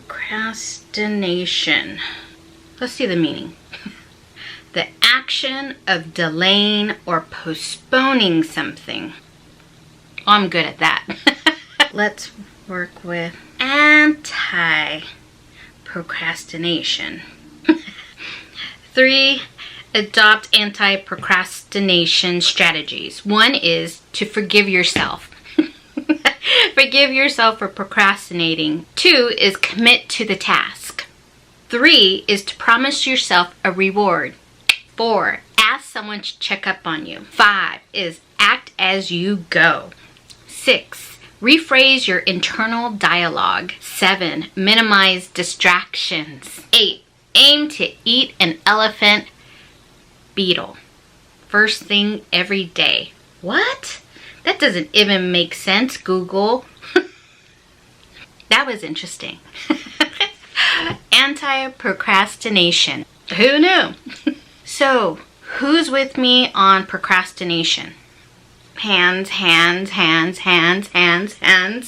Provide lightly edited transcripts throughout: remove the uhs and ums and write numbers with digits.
Procrastination. Let's see the meaning. The action of delaying or postponing something. Oh, I'm good at that. Let's work with anti-procrastination. 3, adopt anti-procrastination strategies. 1 is to forgive yourself. Forgive yourself for procrastinating. 2 is commit to the task. 3 is to promise yourself a reward. 4, ask someone to check up on you. 5 is act as you go. 6, rephrase your internal dialogue. 7, minimize distractions. 8, aim to eat an elephant beetle first thing every day. What? That doesn't even make sense, Google. That was interesting. Anti-procrastination. Who knew? So, who's with me on procrastination? Hands, hands, hands, hands, hands, hands.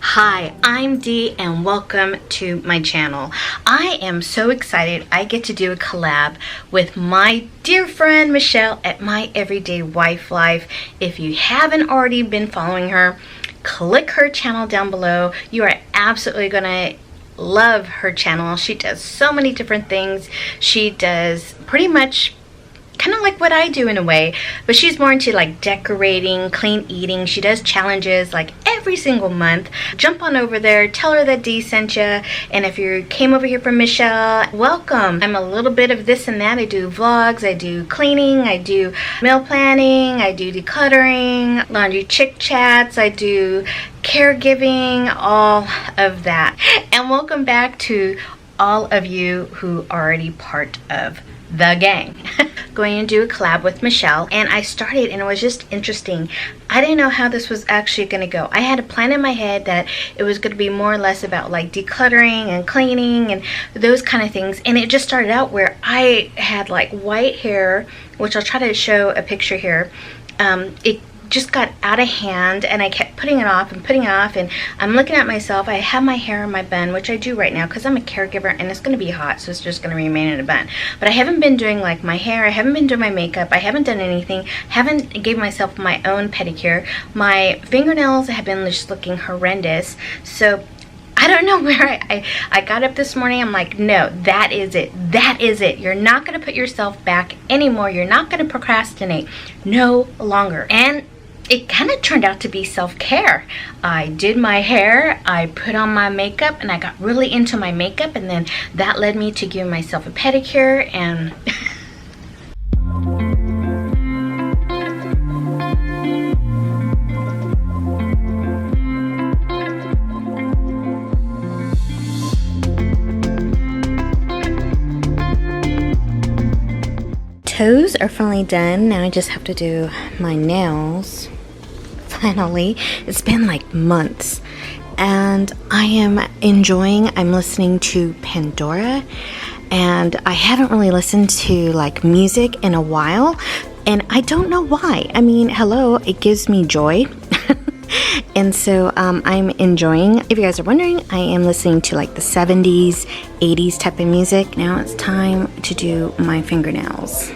Hi, I'm Dee and welcome to my channel. I am so excited I get to do a collab with my dear friend Michelle at MyEveryDayWifeLife. If you haven't already been following her, click her channel down below. You are absolutely gonna love her channel. She does so many different things. She does pretty much kind of like what I do in a way, but she's more into like decorating, clean eating. She does challenges like every single month. Jump on over there, tell her that Dee sent you, and if you came over here from Michelle, welcome. I'm a little bit of this and that. I do vlogs, I do cleaning, I do meal planning, I do decluttering, laundry chick chats, I do caregiving, all of that. And welcome back to all of you who are already part of the gang. Going to do a collab with Michelle, and I started and it was just interesting. I didn't know how this was actually going to go. I had a plan in my head that it was going to be more or less about like decluttering and cleaning and those kind of things, and it just started out where I had like white hair, which I'll try to show a picture here. It just got out of hand and I kept putting it off and putting it off, and I'm looking at myself. I have my hair in my bun, which I do right now because I'm a caregiver and it's going to be hot, so it's just going to remain in a bun. But I haven't been doing like my hair, I haven't been doing my makeup, I haven't done anything, haven't gave myself my own pedicure. My fingernails have been just looking horrendous. So I don't know where I got up this morning. I'm like, no, that is it. That is it. You're not going to put yourself back anymore. You're not going to procrastinate no longer. And it kind of turned out to be self-care. I did my hair, I put on my makeup, and I got really into my makeup, and then that led me to giving myself a pedicure. And toes are finally done. Now I just have to do my nails. Finally, it's been like months and I am enjoying. I'm listening to Pandora, and I haven't really listened to like music in a while, and I don't know why. I mean, hello, it gives me joy. And so I'm enjoying. If you guys are wondering, I am listening to like the 70s, 80s type of music. Now it's time to do my fingernails.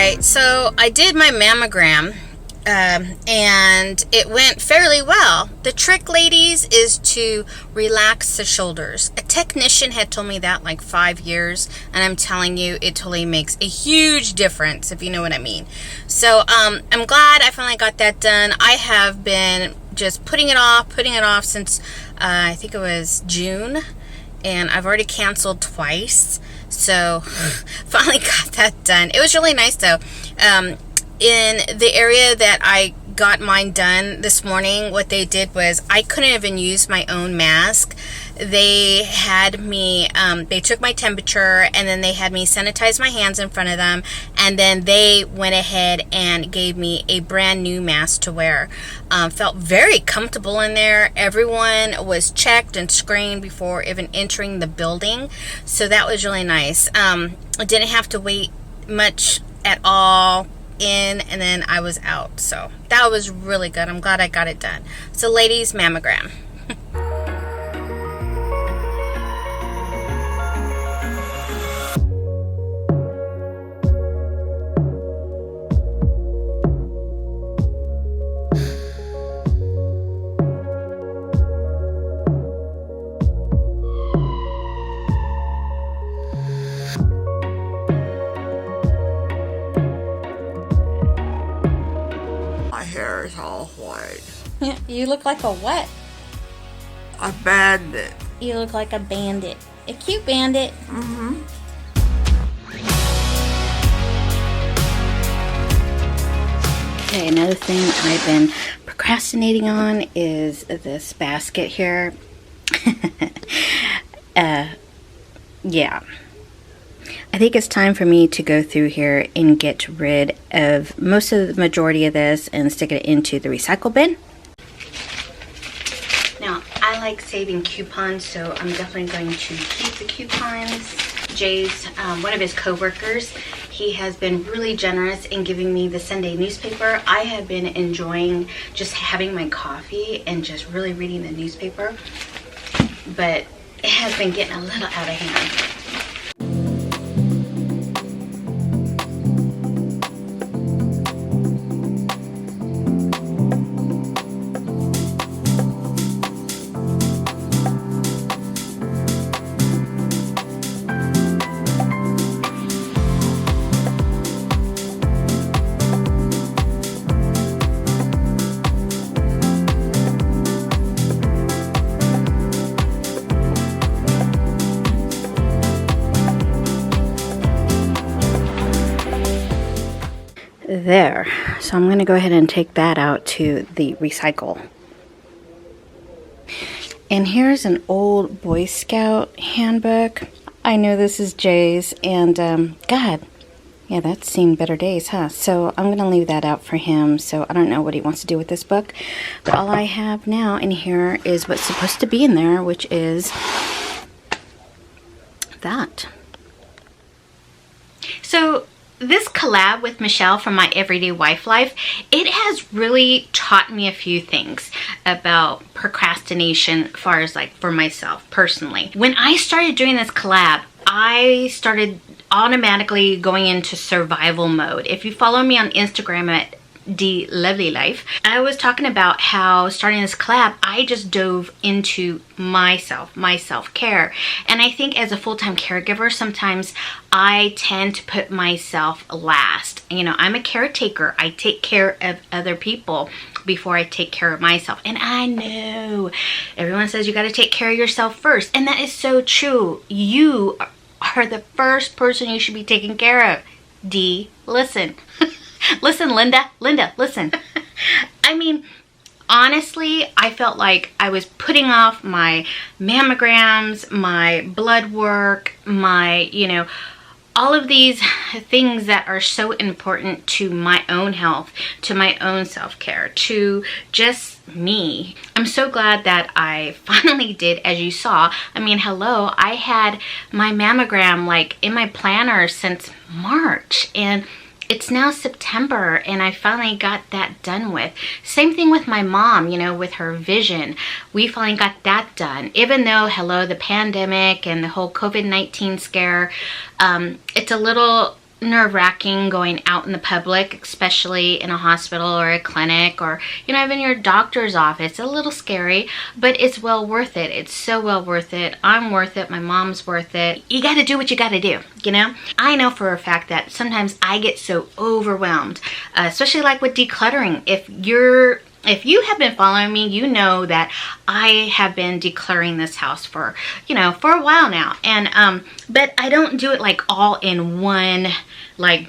Alright, so I did my mammogram, and it went fairly well. The trick, ladies, is to relax the shoulders. A technician had told me that like 5 years, and I'm telling you, it totally makes a huge difference, if you know what I mean. So I'm glad I finally got that done. I have been just putting it off since I think it was June, and I've already canceled twice. So finally got that done. It was really nice though. In the area that I got mine done this morning, what they did was I couldn't even use my own mask. They had me, they took my temperature, and then they had me sanitize my hands in front of them, and then they went ahead and gave me a brand new mask to wear. Felt very comfortable in there. Everyone was checked and screened before even entering the building, so that was really nice. I didn't have to wait much at all in, and then I was out, so that was really good. I'm glad I got it done. So ladies, mammogram. My hair is all white. You look like a what? A bandit. You look like a bandit. A cute bandit. Mm-hmm. Okay, another thing I've been procrastinating on is this basket here. Yeah. I think it's time for me to go through here and get rid of most of the majority of this and stick it into the recycle bin. Now, I like saving coupons, so I'm definitely going to keep the coupons. Jay's, one of his co-workers, he has been really generous in giving me the Sunday newspaper. I have been enjoying just having my coffee and just really reading the newspaper, but it has been getting a little out of hand. There, so I'm going to go ahead and take that out to the recycle. And here's an old Boy Scout handbook. I know this is Jay's, and God, yeah, that's seen better days, huh? So I'm going to leave that out for him. So I don't know what he wants to do with this book, but all I have now in here is what's supposed to be in there, which is that. So this collab with Michelle from My Everyday Wife Life, it has really taught me a few things about procrastination as far as like for myself personally. When I started doing this collab, I started automatically going into survival mode. If you follow me on Instagram at Dee Lovely Life, I was talking about how starting this collab, I just dove into my self-care. And I think as a full-time caregiver, sometimes I tend to put myself last. You know, I'm a caretaker. I take care of other people before I take care of myself. And I know everyone says you got to take care of yourself first. And that is so true. You are the first person you should be taking care of. Dee, listen. Listen, Linda, listen. I mean, honestly, I felt like I was putting off my mammograms, my blood work, my, you know, all of these things that are so important to my own health, to my own self-care, to just me. I'm so glad that I finally did, as you saw. I mean, hello, I had my mammogram like in my planner since March, and it's now September, and I finally got that done with. Same thing with my mom, you know, with her vision. We finally got that done. Even though, hello, the pandemic and the whole COVID-19 scare, it's a little nerve-wracking going out in the public, especially in a hospital or a clinic, or even your doctor's office. It's a little scary, but it's well worth it. It's so well worth it. I'm worth it. My mom's worth it. You got to do what you got to do. I know for a fact that sometimes I get so overwhelmed, especially like with decluttering. If you have been following me, you know that I have been decluttering this house for a while now. And but I don't do it like all in one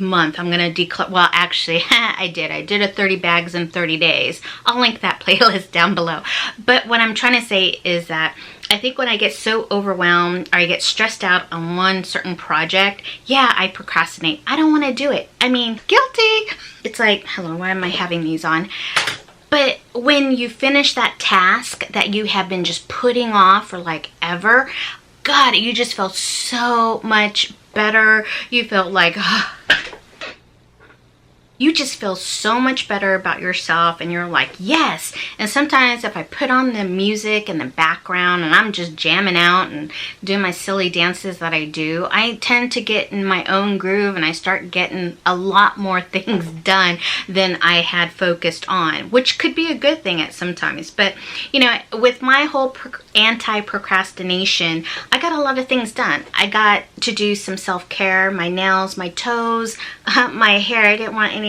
month. I'm gonna declutter. Well, actually, I did a 30 bags in 30 days. I'll link that playlist down below. But what I'm trying to say is that I think when I get so overwhelmed or I get stressed out on one certain project, yeah, I procrastinate. I don't want to do it. I mean, guilty. It's like, hello, why am I having these on? But when you finish that task that you have been just putting off for ever, God, you just feel so much better. You feel like, you just feel so much better about yourself, and you're like, yes. And sometimes if I put on the music in the background and I'm just jamming out and doing my silly dances that I do, I tend to get in my own groove and I start getting a lot more things done than I had focused on, which could be a good thing at sometimes. But with my whole anti-procrastination, I got a lot of things done. I got to do some self-care, my nails, my toes, my hair. I didn't want any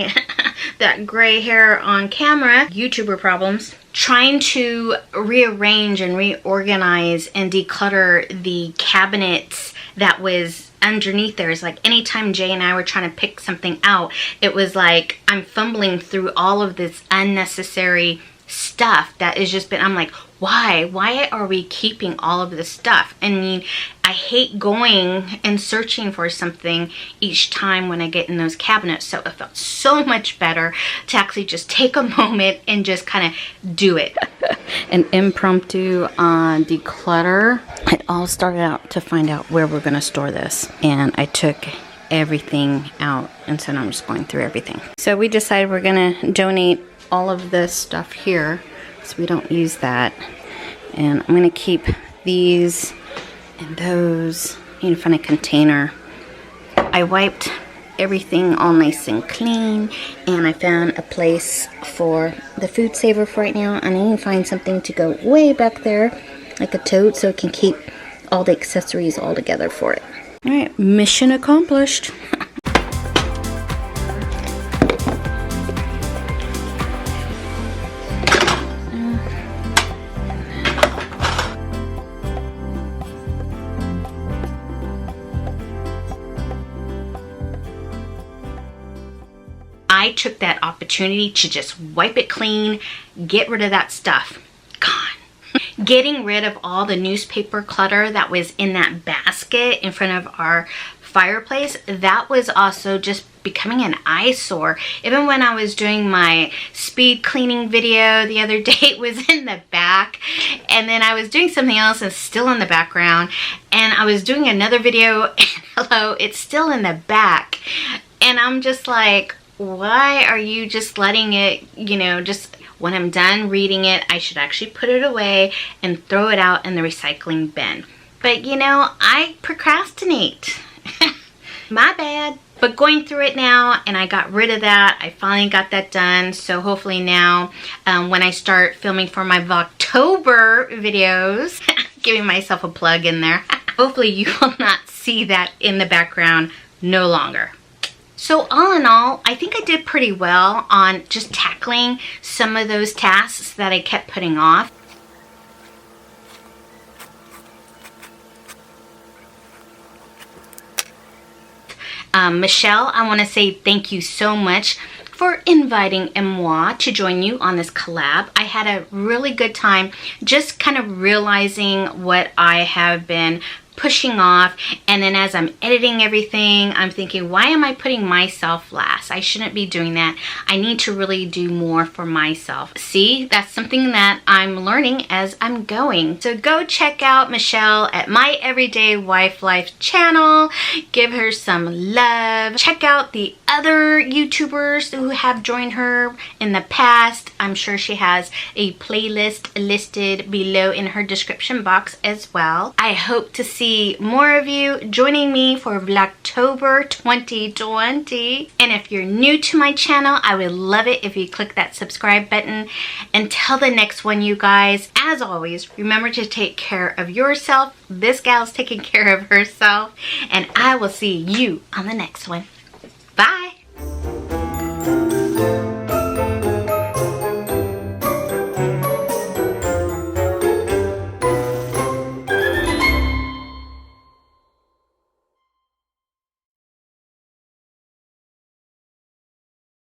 that gray hair on camera. YouTuber problems. Trying to rearrange and reorganize and declutter the cabinets that was underneath there. Is like anytime Jay and I were trying to pick something out, it was like I'm fumbling through all of this unnecessary stuff that is just been, I'm like, why are we keeping all of this stuff? I mean, I hate going and searching for something each time when I get in those cabinets. So it felt so much better to actually just take a moment and just kind of do it. An impromptu declutter. It all started out to find out where we're going to store this, and I took everything out, and so now I'm just going through everything. So we decided we're going to donate all of this stuff here, so we don't use that. And I'm going to keep these and those in a container. I wiped everything all nice and clean, and I found a place for the food saver for right now, and I need to find something to go way back there, like a tote, so it can keep all the accessories all together for it. Alright, mission accomplished. I took that opportunity to just wipe it clean, get rid of that stuff. Gone. Getting rid of all the newspaper clutter that was in that basket in front of our fireplace, that was also just becoming an eyesore. Even when I was doing my speed cleaning video the other day, it was in the back, and then I was doing something else and still in the background, and I was doing another video and hello, it's still in the back, and I'm just like, why are you just letting it, just when I'm done reading it, I should actually put it away and throw it out in the recycling bin. But I procrastinate. My bad. But going through it now, and I got rid of that. I finally got that done. So hopefully now, when I start filming for my Vlogtober videos, giving myself a plug in there, hopefully you will not see that in the background no longer. So all in all, I think I did pretty well on just tackling some of those tasks that I kept putting off. Michelle, I want to say thank you so much for inviting moi to join you on this collab. I had a really good time just kind of realizing what I have been pushing off, and then as I'm editing everything, I'm thinking, why am I putting myself last? I shouldn't be doing that. I need to really do more for myself. See, that's something that I'm learning as I'm going. So go check out Michelle at MyEveryDayWifeLife channel. Give her some love. Check out the other YouTubers who have joined her in the past. I'm sure she has a playlist listed below in her description box as well. I hope to see see more of you joining me for Vlogtober 2020. And if you're new to my channel, I would love it if you click that subscribe button. Until the next one, you guys, as always, remember to take care of yourself. This gal's taking care of herself, and I will see you on the next one. Bye.